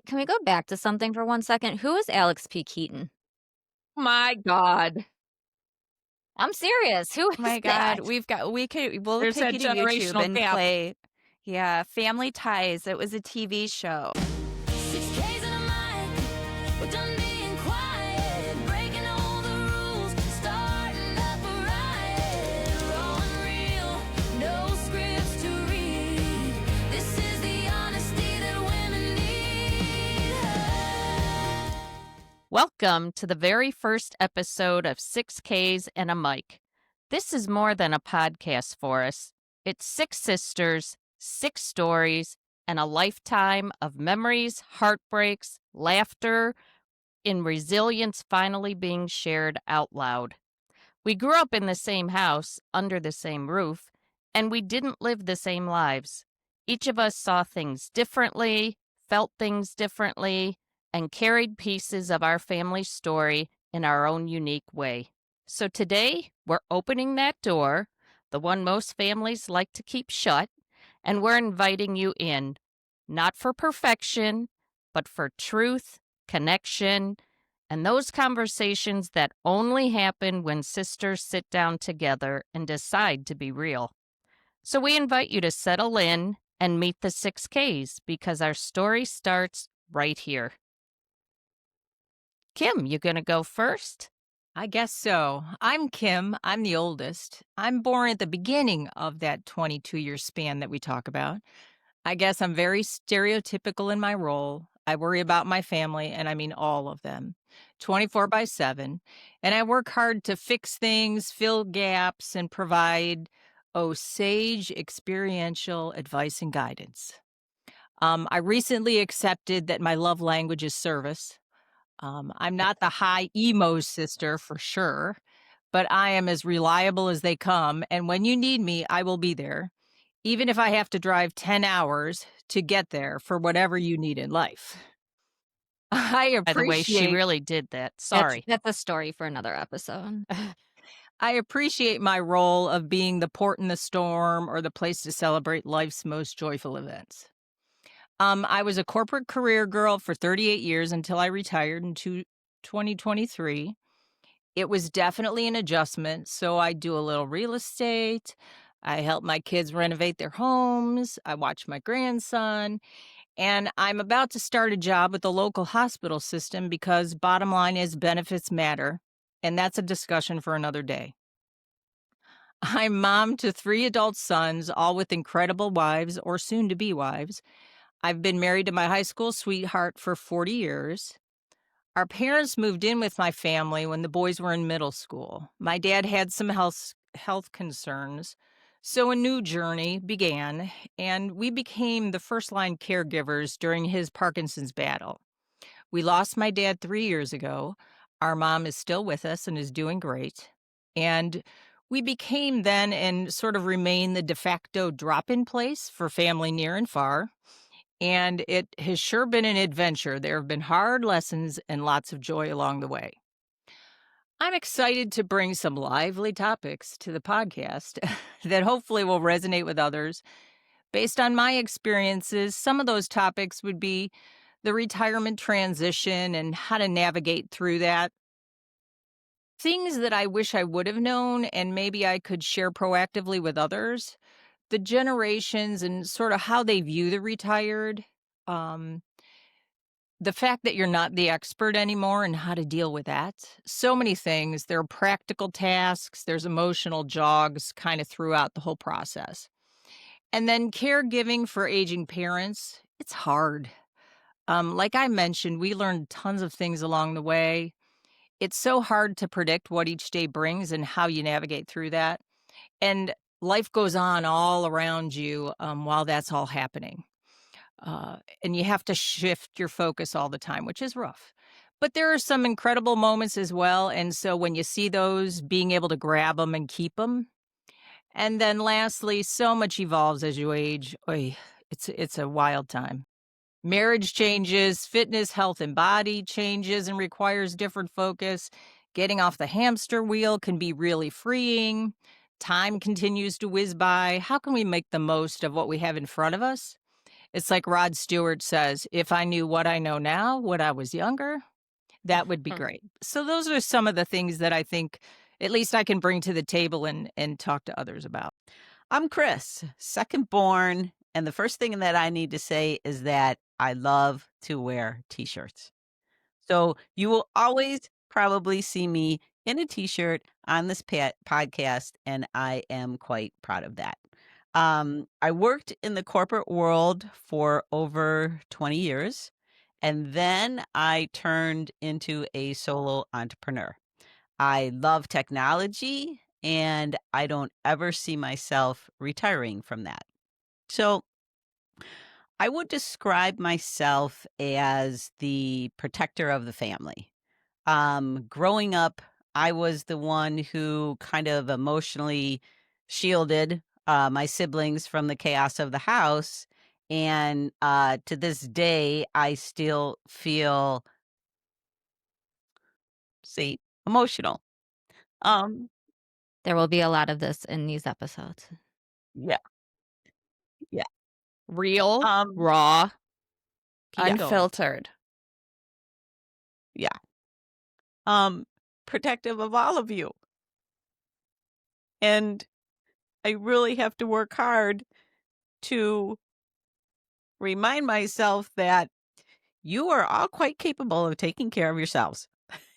can we go back to something for 1 second? Who is Alex P. Keaton? My God. I'm serious. Who Oh is my God, that? we'll There's take that you to YouTube generational and gap. play. Yeah, Family Ties. It was a TV show. 6Ks in a mic, we're done being quiet, breaking all the rules, starting up a riot, raw and real, no scripts to read. This is the honesty that women need. Welcome to the very first episode of 6Ks and a Mic. This is more than a podcast for us. It's 6 sisters, 6 stories, and a lifetime of memories, heartbreaks, laughter, and resilience finally being shared out loud. We grew up in the same house, under the same roof, and we didn't live the same lives. Each of us saw things differently, felt things differently, and carried pieces of our family story in our own unique way. So today, we're opening that door, the one most families like to keep shut, and we're inviting you in, not for perfection, but for truth, connection, and those conversations that only happen when sisters sit down together and decide to be real. So we invite you to settle in and meet the 6Ks because our story starts right here. Kim, you gonna go first? I guess so. I'm Kim. I'm the oldest. I'm born at the beginning of that 22-year span that we talk about. I guess I'm very stereotypical in my role. I worry about my family, and I mean all of them, 24/7. And I work hard to fix things, fill gaps, and provide, sage experiential advice and guidance. I recently accepted that my love language is service. I'm not the high emo sister for sure, but I am as reliable as they come. And when you need me, I will be there, even if I have to drive 10 hours to get there for whatever you need in life. I By the way, she appreciate really did that. Sorry. That's a story for another episode. I appreciate my role of being the port in the storm or the place to celebrate life's most joyful events. I was a corporate career girl for 38 years until I retired in 2023. It was definitely an adjustment. So I do a little real estate. I help my kids renovate their homes. I watch my grandson. And I'm about to start a job with the local hospital system because bottom line is benefits matter. And that's a discussion for another day. I'm mom to 3 adult sons, all with incredible wives or soon to be wives. I've been married to my high school sweetheart for 40 years. Our parents moved in with my family when the boys were in middle school. My dad had some health concerns, so a new journey began, and we became the first-line caregivers during his Parkinson's battle. We lost my dad 3 years ago. Our mom is still with us and is doing great. And we became then and sort of remain the de facto drop-in place for family near and far. And it has sure been an adventure. There have been hard lessons and lots of joy along the way. I'm excited to bring some lively topics to the podcast that hopefully will resonate with others. Based on my experiences, some of those topics would be the retirement transition and how to navigate through that. Things that I wish I would have known and maybe I could share proactively with others. The generations and sort of how they view the retired, um, the fact that you're not the expert anymore and how to deal with that. So many things. There are practical tasks, there's emotional jogs kind of throughout the whole process. And then caregiving for aging parents, it's hard. Like I mentioned, we learned tons of things along the way. It's so hard to predict what each day brings and how you navigate through that. And life goes on all around you while that's all happening. And you have to shift your focus all the time, which is rough. But there are some incredible moments as well. And so when you see those, being able to grab them and keep them. And then lastly, so much evolves as you age. Oy, it's a wild time. Marriage changes, fitness, health, and body changes and requires different focus. Getting off the hamster wheel can be really freeing. Time continues to whiz by. How can we make the most of what we have in front of us? It's like Rod Stewart says, if I knew what I know now when I was younger, that would be great. So those are some of the things that I think at least I can bring to the table and talk to others about. I'm Kris, second born, and the first thing that I need to say is that I love to wear t-shirts. So you will always probably see me in a t-shirt on this podcast, and I am quite proud of that. I worked in the corporate world for over 20 years, and then I turned into a solo entrepreneur. I love technology, and I don't ever see myself retiring from that. So I would describe myself as the protector of the family. Growing up, I was the one who kind of emotionally shielded my siblings from the chaos of the house. And to this day, I still feel, see, emotional. Um, There will be a lot of this in these episodes. yeah, yeah. Real, Um, raw, Yeah. unfiltered. Yeah. Protective of all of you. And I really have to work hard to remind myself that you are all quite capable of taking care of yourselves,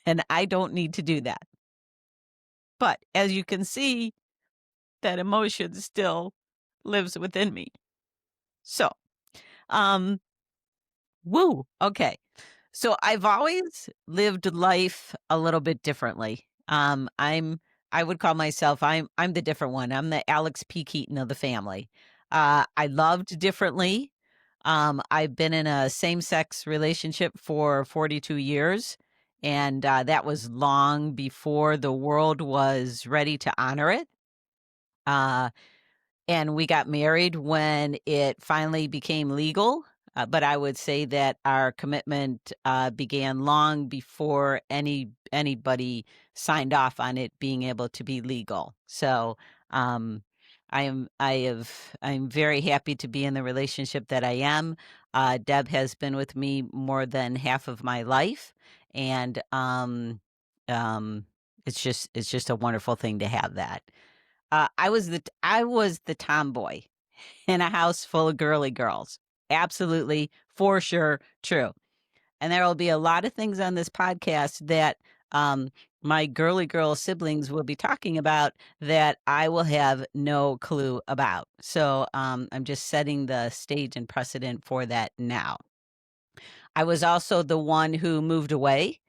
and I don't need to do that. But as you can see, that emotion still lives within me. So, woo, okay. So I've always lived life a little bit differently. I would call myself I'm the different one. I'm the Alex P. Keaton of the family. I loved differently. I've been in a same-sex relationship for 42 years, and that was long before the world was ready to honor it. And we got married when it finally became legal. But I would say that our commitment began long before anybody signed off on it being able to be legal. So I'm very happy to be in the relationship that I am. Deb has been with me more than half of my life, and it's just a wonderful thing to have that. I was the tomboy in a house full of girly girls. Absolutely, for sure, true. And there will be a lot of things on this podcast that my girly girl siblings will be talking about that I will have no clue about. So I'm just setting the stage and precedent for that now. I was also the one who moved away.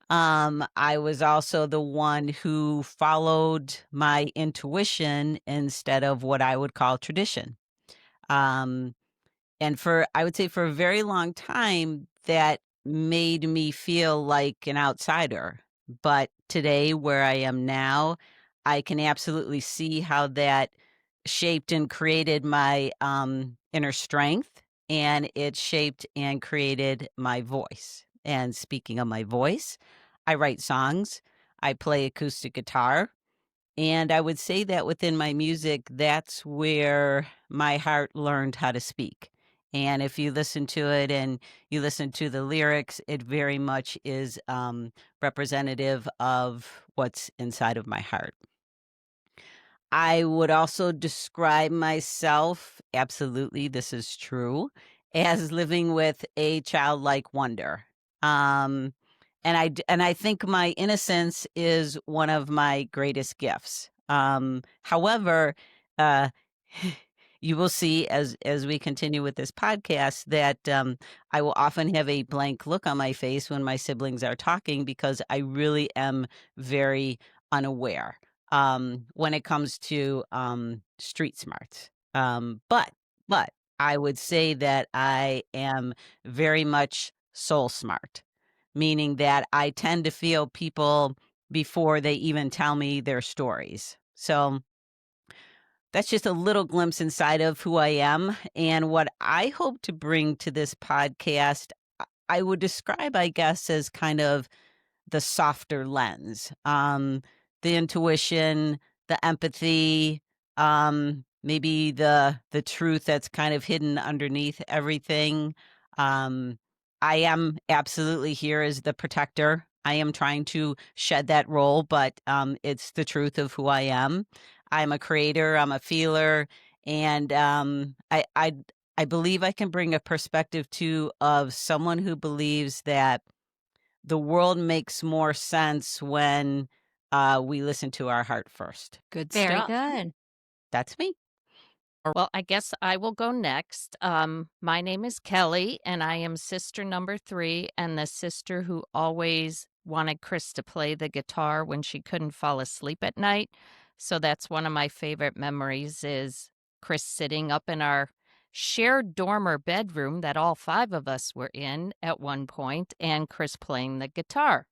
I was also the one who followed my intuition instead of what I would call tradition. Um, and I would say for a very long time, that made me feel like an outsider. But today, where I am now, I can absolutely see how that shaped and created my inner strength, and it shaped and created my voice. And speaking of my voice, I write songs, I play acoustic guitar, and I would say that within my music, that's where my heart learned how to speak. And if you listen to it and you listen to the lyrics, it very much is representative of what's inside of my heart. I would also describe myself, absolutely, this is true, as living with a childlike wonder. And I think my innocence is one of my greatest gifts. However, uh, you will see as we continue with this podcast that I will often have a blank look on my face when my siblings are talking because I really am very unaware when it comes to street smarts. But I would say that I am very much soul smart, meaning that I tend to feel people before they even tell me their stories. So that's just a little glimpse inside of who I am and what I hope to bring to this podcast. I would describe, I guess, as kind of the softer lens, the intuition, the empathy, maybe the truth that's kind of hidden underneath everything. Um, I am absolutely here as the protector. I am trying to shed that role, but it's the truth of who I am. I'm a creator. I'm a feeler, and I believe I can bring a perspective too of someone who believes that the world makes more sense when we listen to our heart first. Good Very stuff. good. That's me. Well, I guess I will go next. My name is Kelly, and I am sister number 3, and the sister who always wanted Kris to play the guitar when she couldn't fall asleep at night. So that's one of my favorite memories is Kris sitting up in our shared dormer bedroom that all 5 of us were in at one point, and Kris playing the guitar.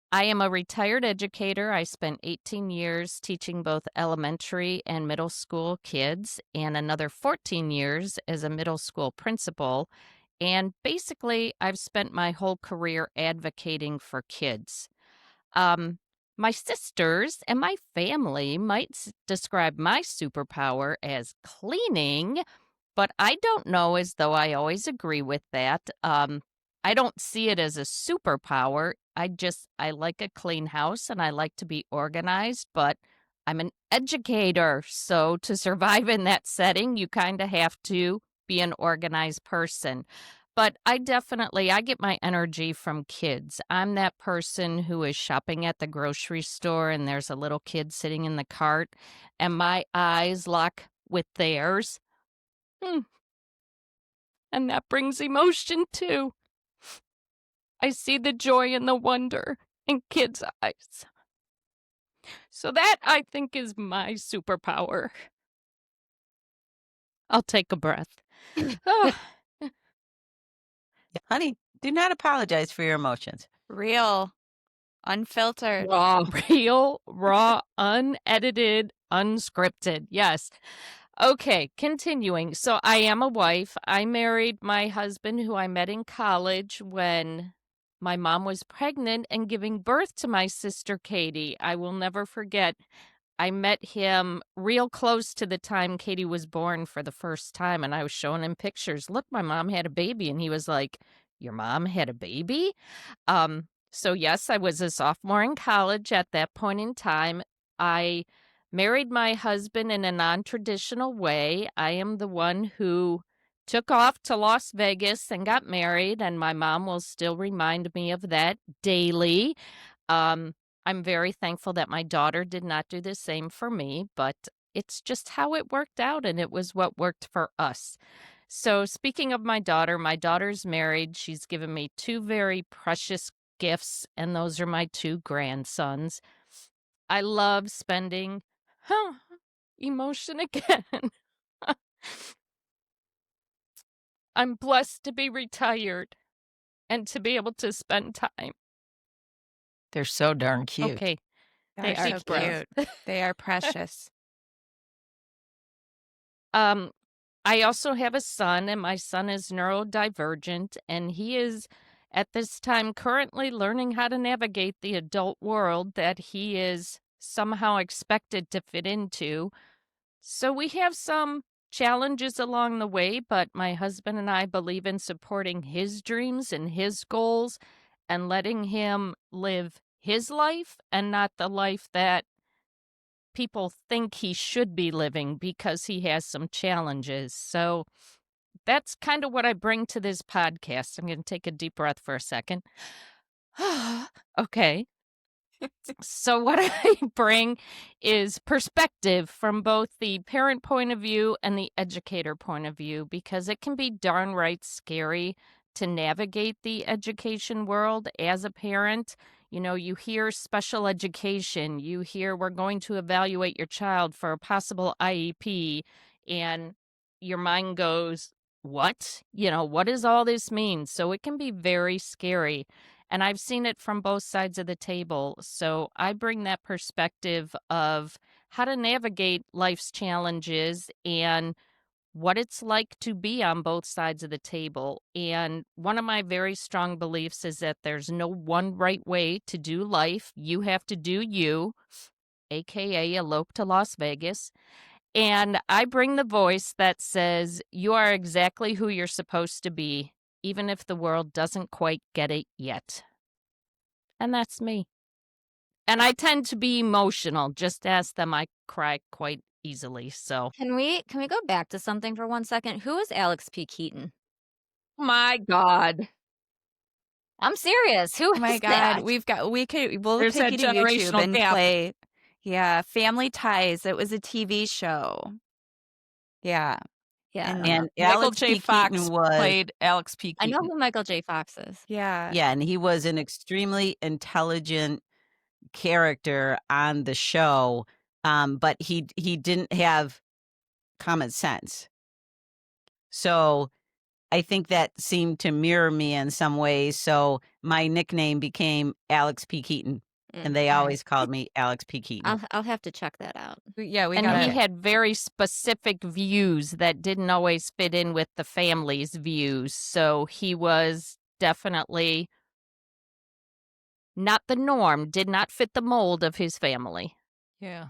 I am a retired educator. I spent 18 years teaching both elementary and middle school kids, and another 14 years as a middle school principal. And basically, I've spent my whole career advocating for kids. Um, my sisters and my family might describe my superpower as cleaning, but I don't know as though I always agree with that. I don't see it as a superpower. I like a clean house and I like to be organized, but I'm an educator. So to survive in that setting, you kind of have to be an organized person. But I get my energy from kids. I'm that person who is shopping at the grocery store and there's a little kid sitting in the cart and my eyes lock with theirs. And that brings emotion too. I see the joy and the wonder in kids' eyes. So that, I think, is my superpower. I'll take a breath. Oh, Honey, do not apologize for your emotions. Real, unfiltered. real, raw, unedited, unscripted. Yes. Okay, continuing. So I am a wife. I married my husband, who I met in college when my mom was pregnant and giving birth to my sister Katie. I will never forget. I met him real close to the time Katie was born for the first time, and I was showing him pictures. Look, my mom had a baby, and he was like, "Your mom had a baby?" So yes, I was a sophomore in college at that point in time. I married my husband in a non-traditional way. I am the one who took off to Las Vegas and got married, and my mom will still remind me of that daily. Um, I'm very thankful that my daughter did not do the same for me, but it's just how it worked out, and it was what worked for us. So speaking of my daughter's married. She's given me 2 very precious gifts, and those are my 2 grandsons. I love spending emotion again. I'm blessed to be retired and to be able to spend time. They're so darn cute. Okay. They Take are a breath. cute. They are precious. I also have a son, and my son is neurodivergent, and he is at this time currently learning how to navigate the adult world that he is somehow expected to fit into. So we have some challenges along the way, but my husband and I believe in supporting his dreams and his goals and letting him live his life and not the life that people think he should be living because he has some challenges. So that's kind of what I bring to this podcast. I'm going to take a deep breath for a second. Okay. So what I bring is perspective from both the parent point of view and the educator point of view, because it can be darn right scary to navigate the education world as a parent. You know, you hear special education, you hear we're going to evaluate your child for a possible IEP, and your mind goes, what? You know, what does all this mean? So it can be very scary. And I've seen it from both sides of the table. So I bring that perspective of how to navigate life's challenges and what it's like to be on both sides of the table. And one of my very strong beliefs is that there's no one right way to do life. You have to do you, AKA elope to Las Vegas. And I bring the voice that says, you are exactly who you're supposed to be, even if the world doesn't quite get it yet. And that's me. And I tend to be emotional. Just ask them. I cry quite easily. So Can we go back to something for 1 second? Who is Alex P. Keaton? My God. I'm serious. Who Oh my is God, that? we'll There's take that you to YouTube generational and gap. play. Yeah, Family Ties. It was a TV show. Yeah. Yeah, I And don't know. And Michael Alex J. P. Fox Keaton was, played Alex P. I know Keaton. who Michael J. Fox is. yeah. yeah, and he was an extremely intelligent character on the show, but he didn't have common sense. So I think that seemed to mirror me in some ways. So my nickname became Alex P. Keaton, and they Okay. always called me Alex P. Keaton. I'll have to check that out. Yeah, we and got he it. had very specific views that didn't always fit in with the family's views. So he was definitely not the norm, did not fit the mold of his family. Yeah.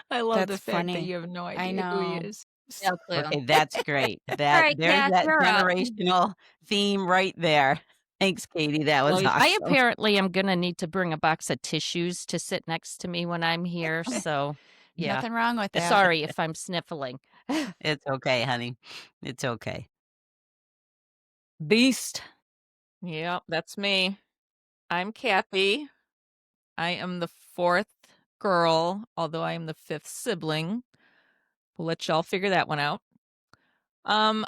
I love the That's fact that funny. you have no I idea who he know. is. No clue. Okay, that's great. All That right, there's Kath, that you're up. generational theme right there. Thanks, Katie. That was Well, awesome. I apparently am going to need to bring a box of tissues to sit next to me when I'm here. So, yeah. Nothing wrong with that. Sorry if I'm sniffling. It's okay, honey. It's okay. Beast. Yep, that's me. I'm Kathie. I am the 4th girl, although I am the 5th sibling. We'll let y'all figure that one out. I'm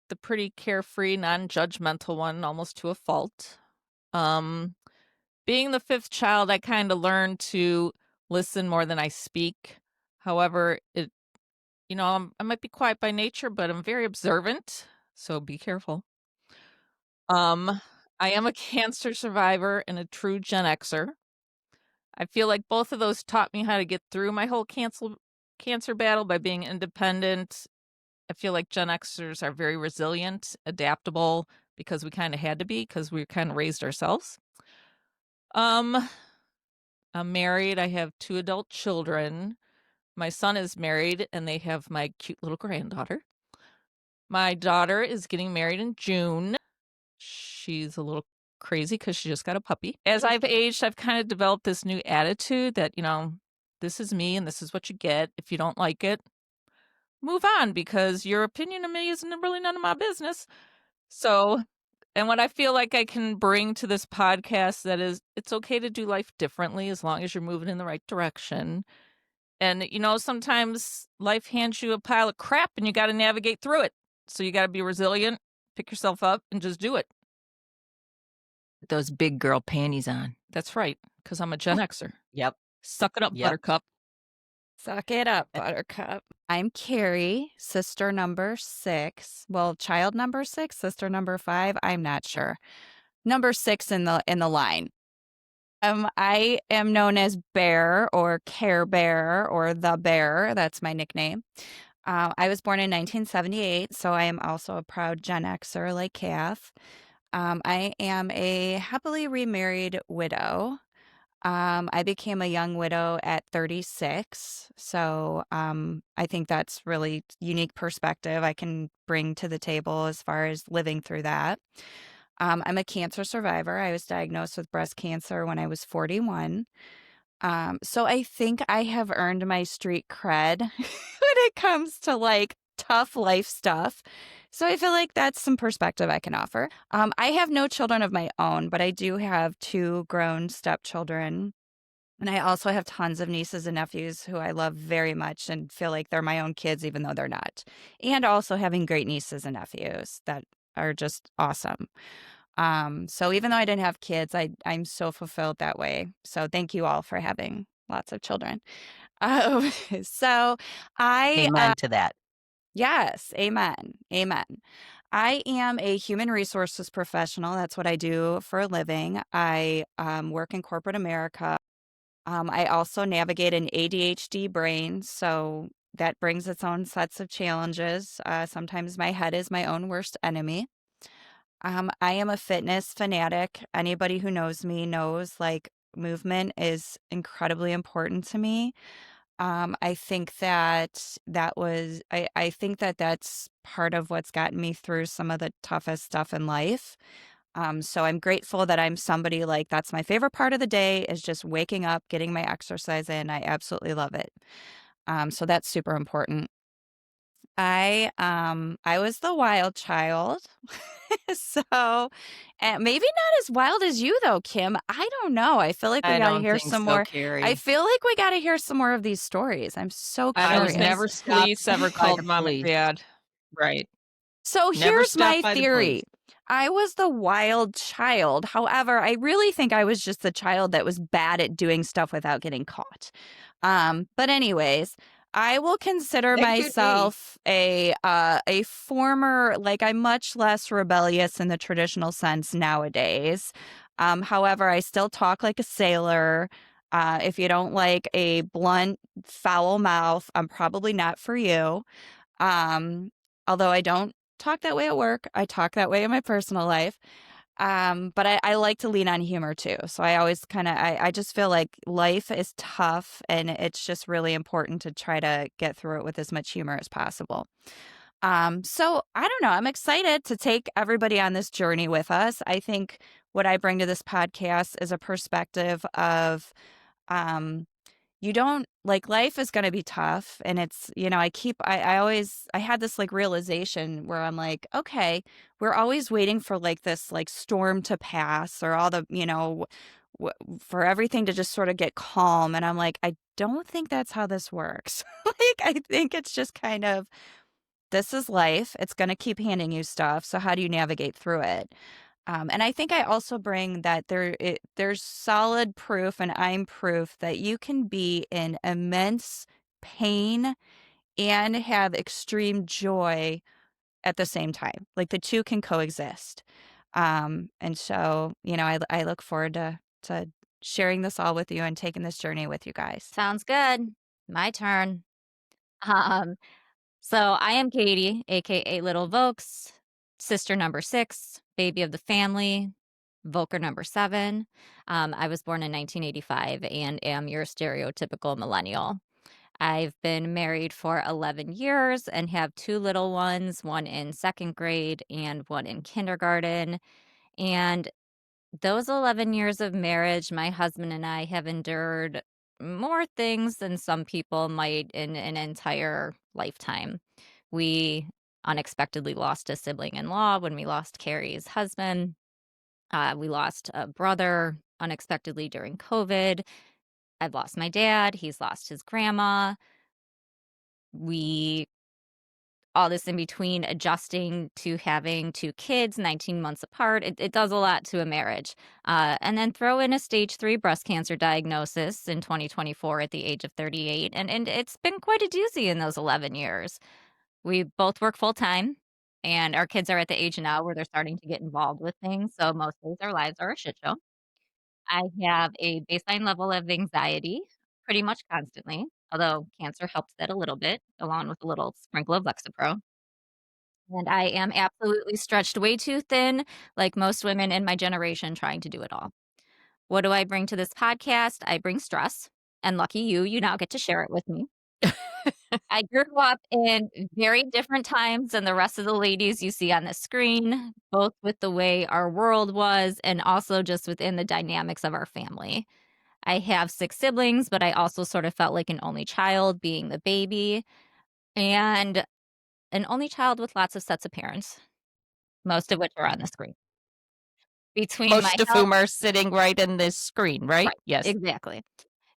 the pretty carefree, non-judgmental one, almost to a fault. Being the 5th child, I kind of learned to listen more than I speak. However, I might be quiet by nature, but I'm very observant, so be careful. I am a cancer survivor and a true Gen Xer. I feel like both of those taught me how to get through my whole cancer battle by being independent. I feel like Gen Xers are very resilient, adaptable, because we kind of had to be, because we kind of raised ourselves. I'm married. I have 2 adult children. My son is married, and they have my cute little granddaughter. My daughter is getting married in June. She's a little crazy because she just got a puppy. As I've aged, I've kind of developed this new attitude that, this is me and this is what you get. If you don't like it, move on, because your opinion of me isn't really none of my business. So, and what I feel like I can bring to this podcast, that is, it's okay to do life differently as long as you're moving in the right direction. And, sometimes life hands you a pile of crap and you got to navigate through it. So you got to be resilient, pick yourself up, and just do it. Those big girl panties on. That's right, because I'm a Gen Xer. Yep. Suck it up, Yep. Buttercup. Suck it up, Buttercup. I'm Kerry, sister number 6. Well, child number 6, sister number 5. I'm not sure. Number 6 in the line. I am known as Bear or Care Bear or the Bear. That's my nickname. I was born in 1978, so I am also a proud Gen Xer like Kath. I am a happily remarried widow. I became a young widow at 36. So I think that's really unique perspective I can bring to the table as far as living through that. I'm a cancer survivor. I was diagnosed with breast cancer when I was 41. So I think I have earned my street cred when it comes to like tough life stuff. So I feel like that's some perspective I can offer. I have no children of my own, but I do have 2 grown stepchildren. And I also have tons of nieces and nephews who I love very much and feel like they're my own kids, even though they're not. And also having great nieces and nephews that are just awesome. So even though I didn't have kids, I'm so fulfilled that way. So thank you all for having lots of children. So Amen to that. yes, amen. Amen. I am a human resources professional. That's what I do for a living. I work in corporate America. I also navigate an ADHD brain, so that brings its own sets of challenges. Sometimes my head is my own worst enemy. I am a fitness fanatic. Anybody who knows me knows like movement is incredibly important to me. I think I think that that's part of what's gotten me through some of the toughest stuff in life. So I'm grateful that I'm somebody like that's my favorite part of the day is just waking up, getting my exercise in. I absolutely love it. So that's super important. I was the wild child. So, and maybe not as wild as you though, Kim. I don't know. I feel like we I got to don't hear think some so, more. I Carrie. feel like we got to hear some more of these stories. I'm so I was curious. never Police ever stopped by called the mom and police. dad. Right. So Never here's stopped my by the theory. police. I was the wild child. However, I really think I was just the child that was bad at doing stuff without getting caught. But anyways, I will consider That could be. myself a former, like I'm much less rebellious in the traditional sense nowadays. However, I still talk like a sailor. If you don't like a blunt, foul mouth, I'm probably not for you. Although I don't talk that way at work, I talk that way in my personal life. But I like to lean on humor too. So I always I just feel like life is tough and it's just really important to try to get through it with as much humor as possible. So I don't know. I'm excited to take everybody on this journey with us. I think what I bring to this podcast is a perspective of, um, you don't like life is going to be tough and it's I had this like realization where I'm like, okay, we're always waiting for like this like storm to pass or all the for everything to just sort of get calm, and I'm like, I don't think that's how this works. Like I think it's just kind of, this is life, it's going to keep handing you stuff, so how do you navigate through it? And I think I also bring that there's solid proof, and I'm proof that you can be in immense pain and have extreme joy at the same time. Like the two can coexist. And so, I look forward to sharing this all with you and taking this journey with you guys. Sounds good. My turn. Um, so I am Katie, aka Little Vokes, sister number 6, baby of the family, Voker number 7. I was born in 1985 and am your stereotypical millennial. I've been married for 11 years and have 2 little ones, one in 2nd grade and one in kindergarten. And those 11 years of marriage, my husband and I have endured more things than some people might in an entire lifetime. We unexpectedly lost a sibling in law when we lost Carrie's husband. We lost a brother unexpectedly during COVID. I've lost my dad. He's lost his grandma. We all this in between, adjusting to having 2 kids 19 months apart. It does a lot to a marriage. And then throw in a stage 3 breast cancer diagnosis in 2024 at the age of 38. And it's been quite a doozy in those 11 years. We both work full time, and our kids are at the age now where they're starting to get involved with things. So most days our lives are a shit show. I have a baseline level of anxiety pretty much constantly, although cancer helps that a little bit, along with a little sprinkle of Lexapro. And I am absolutely stretched way too thin, like most women in my generation trying to do it all. What do I bring to this podcast? I bring stress. And lucky you now get to share it with me. I grew up in very different times than the rest of the ladies you see on the screen, both with the way our world was and also just within the dynamics of our family. I have 6 siblings, but I also sort of felt like an only child, being the baby, and an only child with lots of sets of parents, most of which are on the screen. Between my Most of health whom are sitting right in this screen, right? Right, Yes. exactly.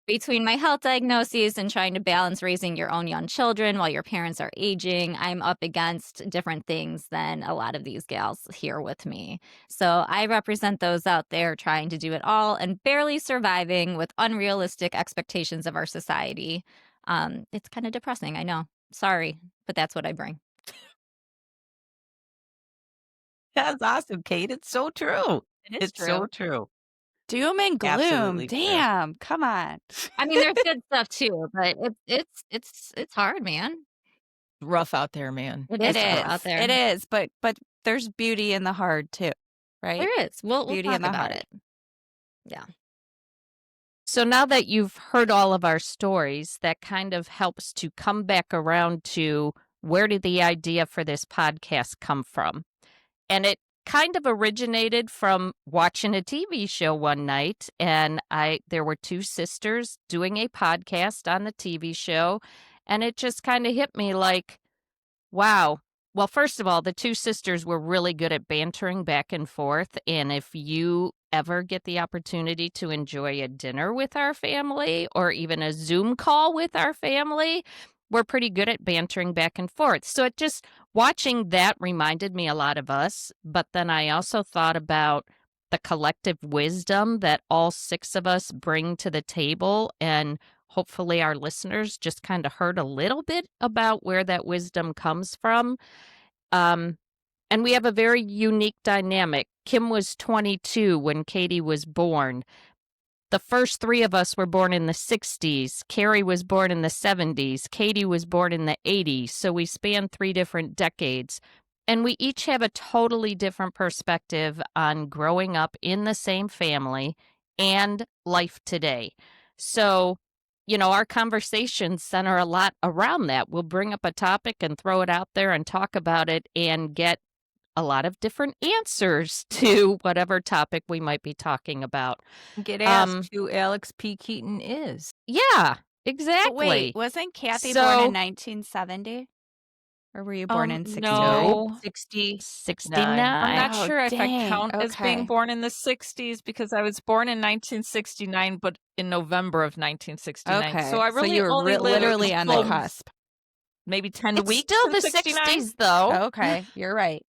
Between my health diagnoses and trying to balance raising your own young children while your parents are aging, I'm up against different things than a lot of these gals here with me. So I represent those out there trying to do it all and barely surviving with unrealistic expectations of our society. It's kind of depressing, I know. Sorry, but that's what I bring. That's awesome, Kate. It's so true. It is It's so true. true. Doom and gloom. Absolutely true. Damn, come on. I mean, there's good stuff too, but it's hard, man. Rough out there, man. It It is rough is. out there. It is, but there's beauty in the hard too, right? There is. We'll Beauty talk in the about heart. it. Yeah. So now that you've heard all of our stories, that kind of helps to come back around to where did the idea for this podcast come from? And it kind of originated from watching a TV show one night, and there were two sisters doing a podcast on the TV show, and it just kind of hit me like, wow. Well, first of all, the two sisters were really good at bantering back and forth. And if you ever get the opportunity to enjoy a dinner with our family or even a Zoom call with our family, we're pretty good at bantering back and forth. So it just watching that reminded me a lot of us. But then I also thought about the collective wisdom that all six of us bring to the table, and hopefully our listeners just kind of heard a little bit about where that wisdom comes from. And we have a very unique dynamic. Kim was 22 when Katie was born. The first three of us were born in the 60s. Kerry was born in the 70s. Katie was born in the 80s. So we span 3 different decades. And we each have a totally different perspective on growing up in the same family and life today. So, our conversations center a lot around that. We'll bring up a topic and throw it out there and talk about it and get a lot of different answers to whatever topic we might be talking about. Get asked who Alex P. Keaton is. Yeah, But exactly. wait, wasn't Kathie born So- in 1970? Or were you born in 69? No. 60. 69. I'm not Oh, sure if I dang, count as being okay. born in the 60s because I was born in 1969, but in November of 1969. Okay. So I really you were only lived literally on the full cusp. maybe 10 It's weeks still in the 69. 60s, though. Okay. You're right.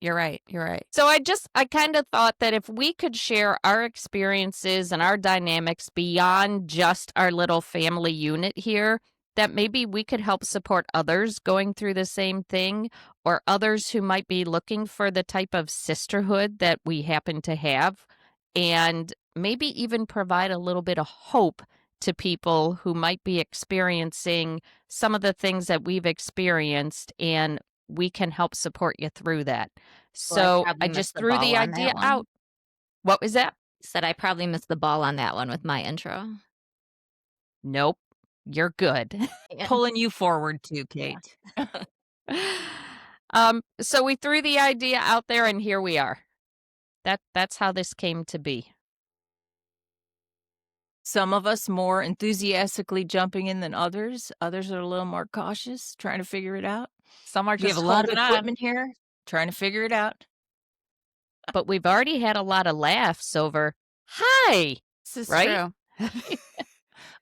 So I kind of thought that if we could share our experiences and our dynamics beyond just our little family unit here, that maybe we could help support others going through the same thing, or others who might be looking for the type of sisterhood that we happen to have, and maybe even provide a little bit of hope to people who might be experiencing some of the things that we've experienced, and we can help support you through that. So probably I missed just the threw ball the on that idea one. out. What was that? Said I probably missed the ball on that one with my intro. Nope. You're good. Pulling you forward too, Kate. So we threw the idea out there, and here we are. That's how this came to be. Some of us more enthusiastically jumping in than others. Others are a little more cautious, trying to figure it out. Some are We have just a lot of holding on. equipment here, trying to figure it out. But we've already had a lot of laughs over, hi, This is Right? true.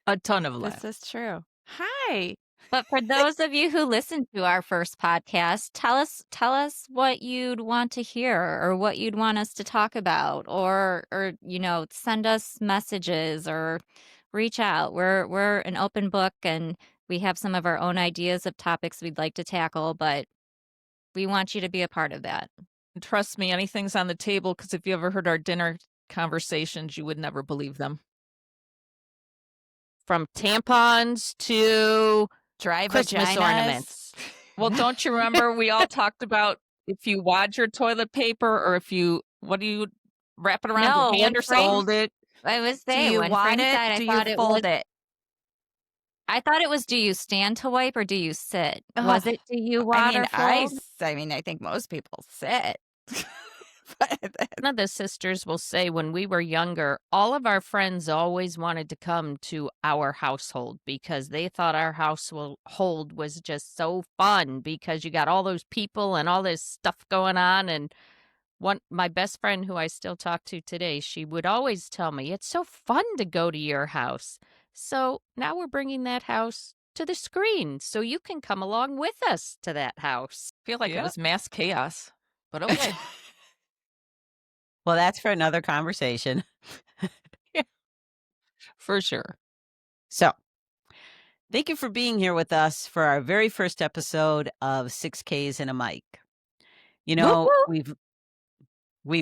A ton of laughs. This is true. Hi. But for those of you who listened to our first podcast, tell us what you'd want to hear or what you'd want us to talk about, or send us messages or reach out. We're an open book, and we have some of our own ideas of topics we'd like to tackle, but we want you to be a part of that. And trust me, anything's on the table because if you ever heard our dinner conversations, you would never believe them. From tampons to Dry Christmas vaginas. ornaments. Well, don't you remember we all talked about if you wad your toilet paper or what do you wrap it around No, your hand when or Frank- something? Fold it. I was Do saying you when want Frank it? said, Do you fold it? I thought it was do you stand to wipe or do you sit? Was it do you wad or fold? I think most people sit. But One of the sisters will say when we were younger, all of our friends always wanted to come to our household because they thought our household was just so fun because you got all those people and all this stuff going on. And my best friend, who I still talk to today, she would always tell me, it's so fun to go to your house. So now we're bringing that house to the screen so you can come along with us to that house. I feel like Yeah. it was mass chaos, but okay. Well, that's for another conversation. For sure. So, thank you for being here with us for our very first episode of 6Ks and a Mic. You know, we've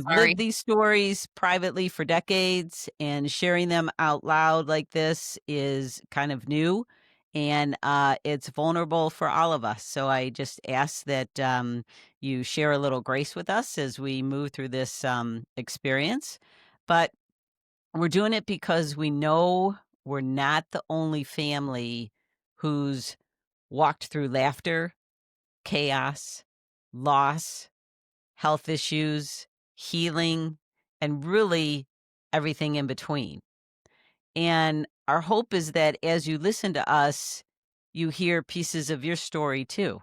Sorry. lived these stories privately for decades, and sharing them out loud like this is kind of new, and it's vulnerable for all of us. So I just ask that you share a little grace with us as we move through this experience. But we're doing it because we know we're not the only family who's walked through laughter, chaos, loss, health issues, healing, and really everything in between. And our hope is that as you listen to us, you hear pieces of your story too.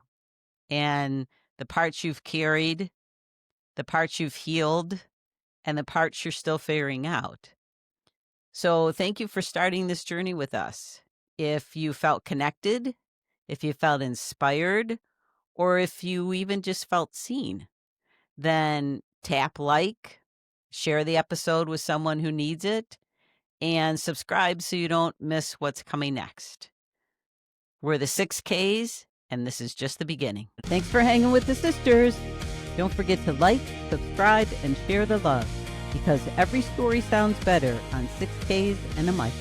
And the parts you've carried, the parts you've healed, and the parts you're still figuring out. So thank you for starting this journey with us. If you felt connected, if you felt inspired, or if you even just felt seen, then tap like, share the episode with someone who needs it, and subscribe so you don't miss what's coming next. We're the 6Ks, and this is just the beginning. Thanks for hanging with the sisters. Don't forget to like, subscribe, and share the love, because every story sounds better on 6Ks and a mic.